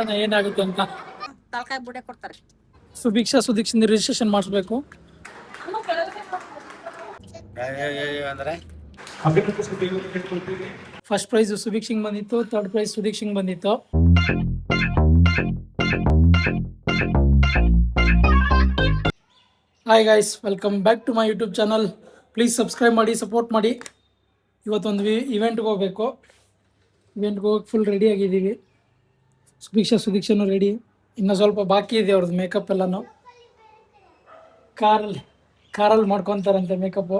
ನೋಡೋಣ ಏನಾಗುತ್ತೆ ಅಂತ. ತಲಕಾಯಿ ಬುಡೆ ಕೊಡ್ತಾರೆ. ಸುಭಿಕ್ಷಾ ಸುದೀಕ್ಷಿಂದ ರಿಜಿಸ್ಟ್ರೇಷನ್ ಮಾಡಿಸ್ಬೇಕು. ಫಸ್ಟ್ ಪ್ರೈಸ್ ಸುಭಿಕ್ಷಿಂಗ್ ಬಂದಿತ್ತು, ಥರ್ಡ್ ಪ್ರೈಸ್ ಸುದೀಕ್ಷಿಂಗ್ ಬಂದಿತ್ತು. Hi guys, welcome back to my YouTube channel. Please subscribe ಮಾಡಿ, ಸಪೋರ್ಟ್ ಮಾಡಿ. ಇವತ್ತೊಂದು ಇವೆಂಟ್ಗೆ ಹೋಗ್ಬೇಕು. ಇವೆಂಟ್ಗೆ ಹೋಗಿ ಫುಲ್ ರೆಡಿ ಆಗಿದ್ದೀವಿ. ಸುದೀಕ್ಷಾನು ರೆಡಿ. ಇನ್ನೂ ಸ್ವಲ್ಪ ಬಾಕಿ ಇದೆ ಅವ್ರದ್ದು ಮೇಕಪ್ ಎಲ್ಲನೂ. ಕಾರಲ್ಲಿ ಮಾಡ್ಕೊತಾರಂತೆ ಮೇಕಪ್ಪು.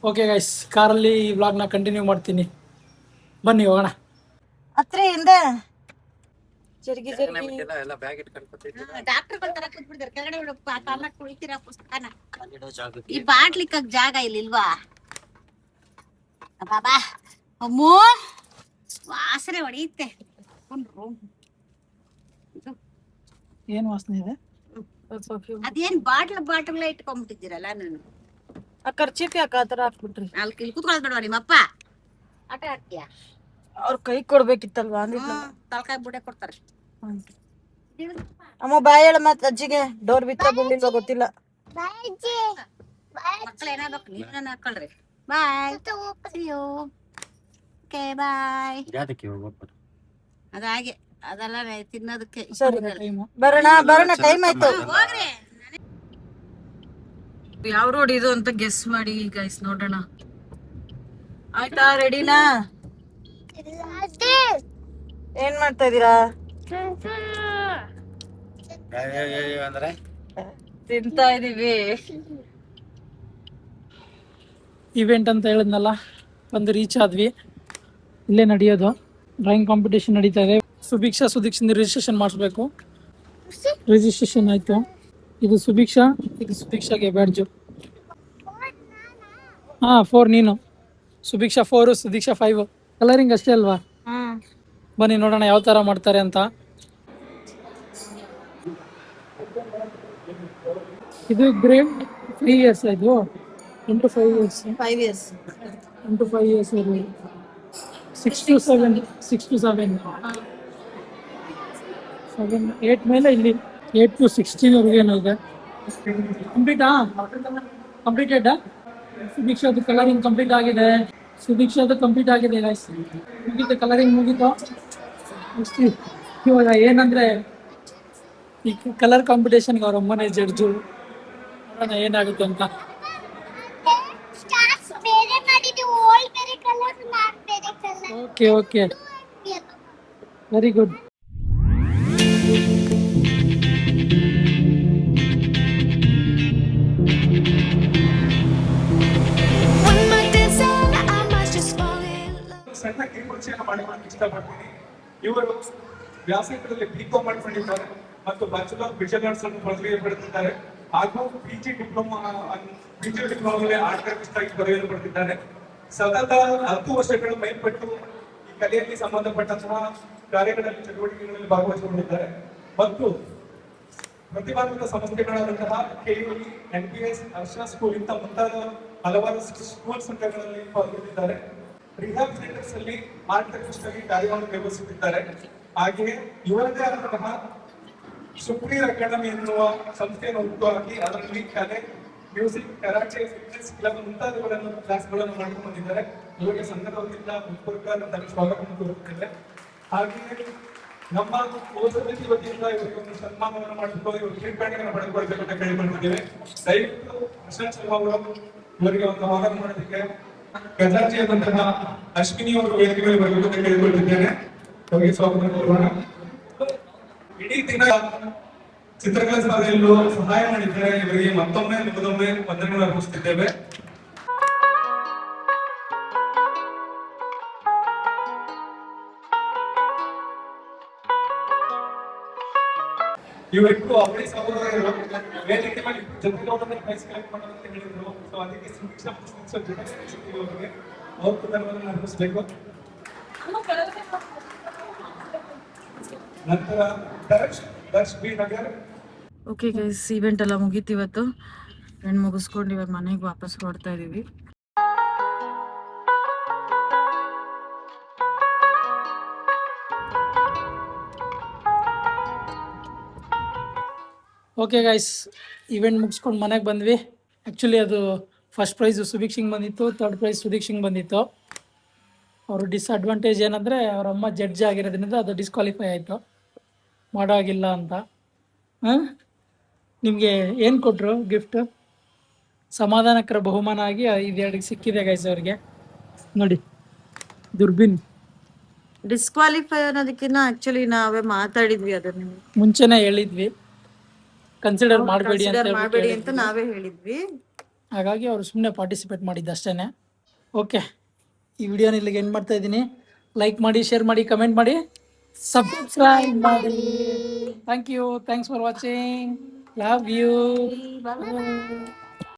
ಓಕೆ ಗೈಸ್, ಕಾರಲ್ಲಿ ಈ ವ್ಲಾಗ್ನ ಕಂಟಿನ್ಯೂ ಮಾಡ್ತೀನಿ. ಬನ್ನಿ ಹೋಗೋಣ. ಹತ್ರೆಯಿಂದ ಡಾಕ್ಟರ್ ಬಂತಾರ ಕೂತ್ಬಿಡ್ತಾರೆ ಕೆಳಗಡೆ ಕುಳಿತೀರಾ ಪುಸ್ತಕನ. ಈ ಬಾಟ್ಲಿಕ್ಕ ಜಾಗ ಇಲ್ವಾ ಬಾಬಾ? ಅಮ್ಮೋ ವಾಸನೆ ಹೊಡೆಯುತ್ತೆ. ಏನು ವಾಸನೆ ಇದೆ? ಅದೇನ್ ಬಾಟ್ಲ ಇಟ್ಕೊಂಡ್ಬಿಟ್ಟಿದ್ದೀರಲ್ಲ. ನಾನು ಆ ಖರ್ಚಿಪಿ ಯಾಕೆ ಆತರ ಹಾಕ್ಬಿಟ್ರಿ? ಅಲ್ಲಿ ಕುತ್ಕೊಳ್ಳೋದ್ ಬೇಡವಾ ನಿಮ್ಮಪ್ಪ? ಆಟ ಆಡ್ತೀಯ? ಅವ್ರ ಕೈ ಕೊಡ್ಬೇಕಿತ್ತಲ್ವಾ? ತಲಕಾಯಿ ಬುಡೆ ಕೊಡ್ತಾರೆ. ಅಮ್ಮ ಬಾಯ್ ಹೇಳ ಮತ್ ಅಜ್ಜಿಗೆ. ಡೋರ್ ಬಿತ್ತ ಬಿಡ್ಲಿಲ್ವ ಗೊತ್ತಿಲ್ಲ. ಮಕ್ಳು ಏನಾಗ್ಬೇಕು, ನೀವೇನ ಹಾಕೊಳ್ರಿ. ಬಾಯ್ ಬಾಯ್. ಅದಾಗೆ ಅದೆಲ್ಲ ತಿನ್ನೋದಕ್ಕೆ. ಸರಿ ಬರೋಣ ಟೈಮ್ ಆಯ್ತು. ಹೋಗ್ರಿ. ಯಾವ ರೋಡ್ ಇದು ಅಂತ ಗೆಸ್ ಮಾಡಿ ಗೈಸ್, ನೋಡೋಣ. ಆಯ್ತಾ? ರೆಡಿನಾ? ಏನ್ ಮಾಡ್ತಾ ಇದೀರಾ? ತಿಂತಾ ಇದೀವಿ. ಇವೆಂಟ್ ಅಂತ ಹೇಳಿದ್ನಲ್ಲ, ಒಂದು ರೀಚ್ ಆದ್ವಿ. ಇಲ್ಲೇ ನಡೆಯೋದು. ಡ್ರಾಯಿಂಗ್ ಕಾಂಪಿಟೇಷನ್ ನಡೀತಾ ಇದೆ. ಸುಭಿಕ್ಷಾ ಸುದೀಕ್ಷಿಂದ ರಿಜಿಸ್ಟ್ರೇಷನ್ ಮಾಡಿಸ್ಬೇಕು. ರಿಜಿಸ್ಟ್ರೇಷನ್ ಆಯ್ತು. ಇದು ಸುಭಿಕ್ಷಾ, ಇದು ಸುದೀಕ್ಷಾಗೆ ಬ್ಯಾಡ್ಜು. 4 ನೀನು, ಸುಭಿಕ್ಷಾ 4, ಸುದೀಕ್ಷಾ 5. ಕಲರಿಂಗ್ ಅಷ್ಟೇ ಅಲ್ವಾ? ಬನ್ನಿ ನೋಡೋಣ ಯಾವ ತರ ಮಾಡ್ತಾರೆ ಅಂತ. ಇದು ಗ್ರೇಡ್ 3 years. ಇದು into 5 years. 5 years. into 5 years. 6 to 7. 7, 8 ಮೇಲೆ ಇಲ್ಲಿ 8 to 16 ವರೆಗೆ ಏನೋ ಇದೆ. ಕಂಪ್ಲೀಟೆಡ್. ಸುದೀಕ್ಷಾದು ಕಲರಿಂಗ್ ಕಂಪ್ಲೀಟ್ ಆಗಿದೆ. ಗೈಸ್, ಮುಗೀತು, ಕಲರಿಂಗ್ ಮುಗೀತು. ಇವಾಗ ಏನಂದ್ರೆ ಈ ಕಲರ್ ಕಾಂಪಿಟೇಷನ್ಗೆ ಅವ್ರ ಅಮ್ಮನೇ ಜಡ್ಜು. ನೋಡೋಣ ಏನಾಗುತ್ತೆ ಅಂತ. Okay, very good. ಸಣ್ಣ ಕಿರುಪರಿಚಯನ ಮಾಡಿಕೊಳ್ಳಕ್ಕೆ ಇಷ್ಟಪಡ್ತೀನಿ. ಇವರು ವ್ಯಾಸಂಗದಲ್ಲಿ B.Com ಮಾಡಿಕೊಂಡಿದ್ದಾರೆ ಮತ್ತು ಬ್ಯಾಚುಲರ್ ವಿಷನ್ ಆರ್ಟ್ಸ್ ಅನ್ನು ಪದವಿ ಪಡೆದಿದ್ದಾರೆ ಹಾಗೂ PG ಡಿಪ್ಲೊಮಾದಲ್ಲಿ ಆರ್ಟ್ ಥೆರಪಿಸ್ಟ್ ಆಗಿ ಪದವಿಯನ್ನು ಪಡೆದಿದ್ದಾರೆ. ಸತತ 10 ವರ್ಷಗಳ ಮೇಲ್ಪಟ್ಟು ಈ ಕಲೆಯಲ್ಲಿ ಸಂಬಂಧಪಟ್ಟಂತಹ ಕಾರ್ಯಗಳಲ್ಲಿ ಚಟುವಟಿಕೆಗಳಲ್ಲಿ ಭಾಗವಹಿಸಿಕೊಂಡಿದ್ದಾರೆ ಮತ್ತು ಪ್ರತಿಭಾನ್ವಿತ ಸಂಸ್ಥೆಗಳಾದಂತಹ KUE, NPS, ಹರ್ಷ ಸ್ಕೂಲ್ ಇಂಥ ಮುಂತಾದ ಹಲವಾರು ಸ್ಕೂಲ್ ಸಂಘಗಳಲ್ಲಿ ಪಾಲ್ಗೊಂಡಿದ್ದಾರೆ. ರಿಹಾಬ್ ಸೆಂಟರ್ಸ್ ಅಲ್ಲಿ ಆರ್ಟ್ ಥೆರಪಿಸ್ಟ್ ಆಗಿ ಕಾರ್ಯವನ್ನು ನಿರ್ವಹಿಸುತ್ತಿದ್ದಾರೆ. ಹಾಗೆಯೇ ಇವರದೇ ಆದಂತಹ ಸುಪ್ರೀರ್ ಅಕಾಡೆಮಿ ಎನ್ನುವ ಸಂಸ್ಥೆಯನ್ನು ಹುಟ್ಟುಹಾಕಿ ಅದರಲ್ಲಿ ಕಲೆ, ಮ್ಯೂಸಿಕ್, ಕರಾಟೆ, ಫಿಟ್ನೆಸ್ ಕ್ಲಬ್ ಮುಂತಾದವುಗಳನ್ನು ಕ್ಲಾಸ್ಗಳನ್ನು ಮಾಡಿಕೊಂಡು ಬಂದಿದ್ದಾರೆ. ಇವರಿಗೆ ಸಂಘದ ವತಿಯಿಂದ ಹೃತ್ಪೂರ್ವಕ ಸ್ವಾಗತವನ್ನು ಕೋರುತ್ತೇವೆ. ಹಾಗೆಯೇ ನಮ್ಮ ಸಮಿತಿ ವತಿಯಿಂದ ಇವರಿಗೆ ಒಂದು ಸನ್ಮಾನವನ್ನು ಮಾಡಿಕೊಂಡು ಇವರು ಕಿರೀಟವನ್ನು ಪಡೆದುಕೊಳ್ಬೇಕು ಅಂತ ಕೇಳಿಕೊಂಡಿದ್ದೇವೆ. ದಯವಿಟ್ಟು ಪ್ರಶಾಂತ್ ಶರ್ಮಾ ಅವರು ಇವರಿಗೆ ಒಂದು ಆಹ್ವಾನ ಮಾಡೋದಕ್ಕೆ ಗಜಾಜಿಯಾದಂತಹ ಅಶ್ವಿನಿ ಅವರು ವೇದಿಕೆ ಮೇಲೆ ಬರಬೇಕು ಅಂತ ಕೇಳಿಕೊಂಡಿದ್ದೇನೆ. ಅವರಿಗೆ ಸ್ವಾಗತ ಕೋರೋಣ. ಇಡೀ ದಿನ ಚಿತ್ರಕಲಾ ಸ್ಪರ್ಧೆಯಲ್ಲೂ ಸಹಾಯ ಮಾಡಿದ್ದಾರೆ. ಇವರಿಗೆ ಮತ್ತೊಮ್ಮೆ ವಂದನೆಗಳನ್ನು ಅರ್ಪಿಸುತ್ತಿದ್ದೇವೆ. ಇವರಿಗೂ ಅವಳಿ ಸಹೋದರರು ವೇದಿಕೆ ಮೇಲೆ ಜೊತೆಗೆ ಪ್ರೈಸ್ ಕಲೆಕ್ಟ್ ಮಾಡೋದಂತ ಹೇಳಿದ್ರು. ಸೊ ಅದಕ್ಕೆ ಸುಭಿಕ್ಷಾ ಜೊತೆಗೆ ಅವರಿಗೆ ಅವ್ರ ಧನ್ಯವಾದವನ್ನು ಅರ್ಪಿಸಬೇಕು. ನಂತರ Darsh B Nagar. Okay guys, event ಎಲ್ಲ ಮುಗೀತು ಇವತ್ತು. ಇವೆಂಟ್ ಮುಗಿಸ್ಕೊಂಡು ಇವಾಗ ಮನೆಗೆ ವಾಪಸ್ ಹೊರಡ್ತಾ ಇದೀವಿ. ಓಕೆ ಗೈಸ್, ಇವೆಂಟ್ ಮುಗಿಸ್ಕೊಂಡು ಮನೆಗೆ ಬಂದ್ವಿ. ಆ್ಯಕ್ಚುಲಿ ಅದು ಫಸ್ಟ್ ಪ್ರೈಸು ಸುದೀಕ್ಷಿಂಗ್ ಬಂದಿತ್ತು, ಥರ್ಡ್ ಪ್ರೈಸ್ ಸುದೀಕ್ಷಿಂಗ್ ಬಂದಿತ್ತು. ಅವರು ಡಿಸ್ಅಡ್ವಾಂಟೇಜ್ ಏನಂದರೆ ಅವ್ರ ಅಮ್ಮ ಜಡ್ಜ್ ಆಗಿರೋದ್ರಿಂದ ಅದು ಡಿಸ್ಕ್ವಾಲಿಫೈ ಆಯಿತು, ಮಾಡೋ ಆಗಿಲ್ಲ ಅಂತ. ಹಾಂ, ನಿಮಗೆ ಏನು ಕೊಟ್ಟರು ಗಿಫ್ಟು? ಸಮಾಧಾನಕರ ಬಹುಮಾನ ಆಗಿ ಇದೆರಡಿಗೆ ಸಿಕ್ಕಿದೆ ಗೈಸ್ ಅವ್ರಿಗೆ. ನೋಡಿ, ದುರ್ಬಿನ್. ಡಿಸ್ಕ್ವಾಲಿಫೈ ಅನ್ನೋದಕ್ಕಿಂತ ಆಕ್ಚುಲಿ ನಾವೇ ಮಾತಾಡಿದ್ವಿ ಅದನ್ನ, ಮುಂಚೆನೇ ಹೇಳಿದ್ವಿ ಕನ್ಸಿಡರ್ ಮಾಡಬೇಡಿ ಅಂತ ಮಾಡಬೇಡಿ ಅಂತ ನಾವೇ ಹೇಳಿದ್ವಿ. ಹಾಗಾಗಿ ಅವರು ಸುಮ್ಮನೆ ಪಾರ್ಟಿಸಿಪೇಟ್ ಮಾಡಿದ್ದು ಅಷ್ಟೇ. ಓಕೆ, ಈ ವಿಡಿಯೋನ ಇಲ್ಲಿಗೆ ಎಂಡ್ ಮಾಡ್ತಾ ಇದ್ದೀನಿ. ಲೈಕ್ ಮಾಡಿ, ಶೇರ್ ಮಾಡಿ, ಕಮೆಂಟ್ ಮಾಡಿ, ಸಬ್ಸ್ಕ್ರೈಬ್ ಮಾಡಿ. Thank you, thanks for watching, love you.